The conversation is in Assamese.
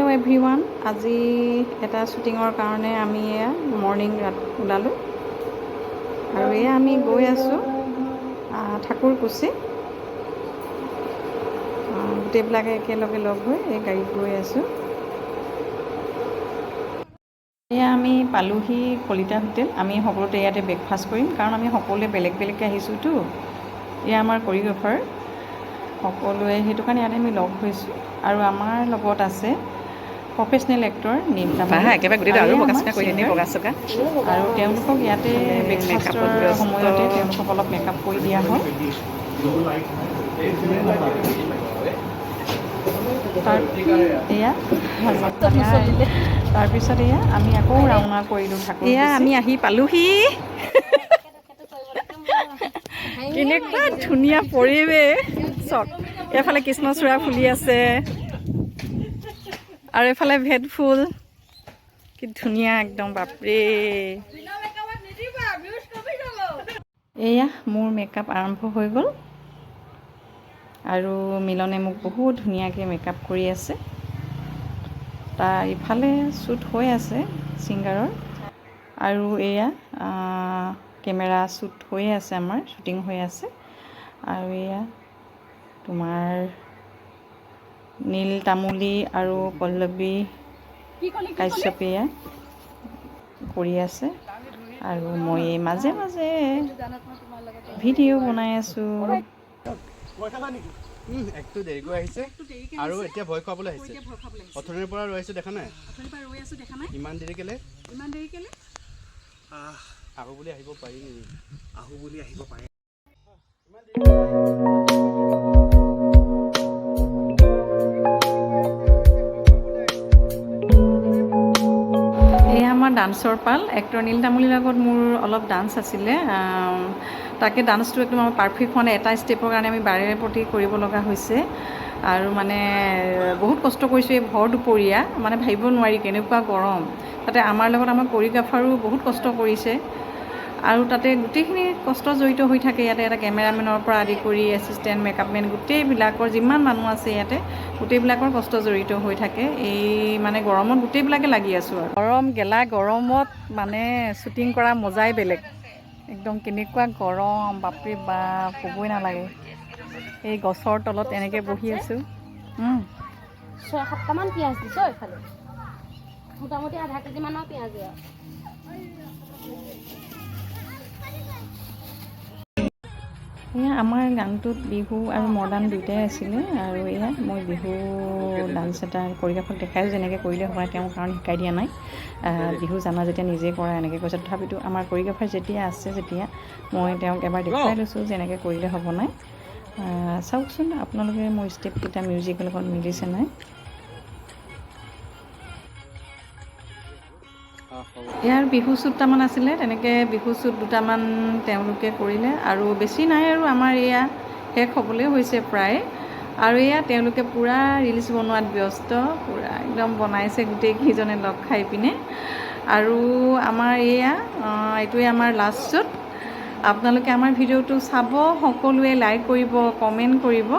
হেল্ল' এভৰিৱান, আজি এটা শ্বুটিঙৰ কাৰণে আমি মৰ্ণিং ওলালোঁ আৰু আমি গৈ আছোঁ ঠাকুৰকুছি। গোটেইবিলাকে একেলগে লগ হৈ এই গাড়ীত গৈ আছোঁ। আমি পালোহি কলিতা হোটেল। আমি সকলোতে ইয়াতে ব্ৰেকফাষ্ট কৰিম, কাৰণ আমি সকলোৱে বেলেগ বেলেগকৈ আহিছোঁতো। আমাৰ কৰিঅগ্ৰাফাৰ সকলোৱে, সেইটো কাৰণে ইয়াতে আমি লগ হৈছোঁ। আৰু আমাৰ লগত আছে প্ৰফেচনেল এক্টৰ আৰু তেওঁলোকক ইয়াতে ব্ৰেকফাষ্টৰ সময়তে তেওঁলোকক অলপ মেকআপ কৰি দিয়া হয়। তাৰপিছত আমি আকৌ ৰাওনা কৰিলোঁ ঠাকুৰ। আমি আহি পালোহি। কেনেকুৱা ধুনীয়া পৰিৱেশ চক। এফালে কৃষ্ণচূড়া ফুলি আছে আৰু এফালে ভেট ফুল। কি ধুনীয়া একদম, বাপৰে। মোৰ মেকআপ আৰম্ভ হৈ গ'ল আৰু মিলনে মোক বহুত ধুনীয়াকৈ মেকআপ কৰি আছে। তাৰ ইফালে শ্বুট হৈ আছে ছিংগাৰৰ, আৰু কেমেৰা শ্বুট হৈয়ে আছে, আমাৰ শ্বুটিং হৈ আছে। আৰু তোমাৰ নীল তামুলী আৰু পল্লৱী কাশ্যপে কৰি আছে, আৰু মই মাজে মাজে ভিডিঅ' বনাই আছোঁ। একটু দেৰিকৈ আহিছে আৰু এতিয়া ভয় খুৱাবলৈ আহিছে। অথনিৰ পৰা ৰৈ আছোঁ, দেখা নাই? ইমান দেৰি কেলে? আহো বুলি আহিব পাৰি। আমাৰ ডান্সৰ পাল। এক্টৰ নীল তামুলীৰ লগত মোৰ অলপ ডান্স আছিলে। তাকে ডান্সটো একদম আমাৰ পাৰফেক্ট হোৱা নাই। এটা ষ্টেপৰ কাৰণে আমি বাৰে প্ৰতি কৰিব লগা হৈছে, আৰু মানে বহুত কষ্ট কৰিছোঁ। এই ভৰ দুপৰীয়া, মানে ভাবিব নোৱাৰি কেনেকুৱা গৰম। তাতে আমাৰ লগত আমাৰ কৰিঅগ্ৰাফাৰো বহুত কষ্ট কৰিছে, আৰু তাতে গোটেইখিনি কষ্ট জড়িত হৈ থাকে। ইয়াতে এটা কেমেৰামেনৰ পৰা আদি কৰি এছিষ্টেণ্ট, মেকআপমেন, গোটেইবিলাকৰ যিমান মানুহ আছে ইয়াতে, গোটেইবিলাকৰ কষ্ট জড়িত হৈ থাকে। এই মানে গৰমত গোটেইবিলাকে লাগি আছোঁ। আৰু গৰম গেলা গৰমত মানে শ্বুটিং কৰা মজাই বেলেগ। একদম কেনেকুৱা গৰম, বাপৰে বাপ, ক'বই নালাগে। এই গছৰ তলত এনেকৈ বহি আছোঁ। 6-7টামান পিঁয়াজ দিছোঁ এইফালে, মোটামুটি আধা কেজিমানৰ পিঁয়াজে আৰু। আমাৰ গানটোত বিহু আৰু মডাৰ্ণ দুয়োটাই আছিলে, আৰু মই বিহু ডান্স এটা কৰিঅগ্ৰাফাৰক দেখাইছোঁ, যেনেকৈ কৰিলে হ'ব, তেওঁ কাৰণ শিকাই দিয়া নাই। বিহু জানা যেতিয়া নিজে কৰা, এনেকৈ কৈছে। তথাপিতো আমাৰ কৰিঅগ্ৰাফাৰ যেতিয়া মই তেওঁক এবাৰ দেখুৱাই লৈছোঁ যে এনেকৈ কৰিলে হ'ব নাই। চাওকচোন আপোনালোকে মোৰ ষ্টেপকেইটা মিউজিকৰ লগত মিলিছে নাই। ইয়াৰ বিহু শ্বুট দুটামান আছিলে, তেনেকৈ বিহু শ্বুট দুটামান তেওঁলোকে কৰিলে, আৰু বেছি নাই। আৰু আমাৰ শেষ হ'বলৈ হৈছে প্ৰায়। আৰু তেওঁলোকে পূৰা ৰিলচ বনোৱাত ব্যস্ত, পূৰা একদম বনাইছে গোটেইকেইজনে লগ খাই পিনে। আৰু আমাৰ এইটোৱে আমাৰ লাষ্ট শ্বুট। আপোনালোকে আমাৰ ভিডিঅ'টো চাব, সকলোৱে লাইক কৰিব, কমেণ্ট কৰিব।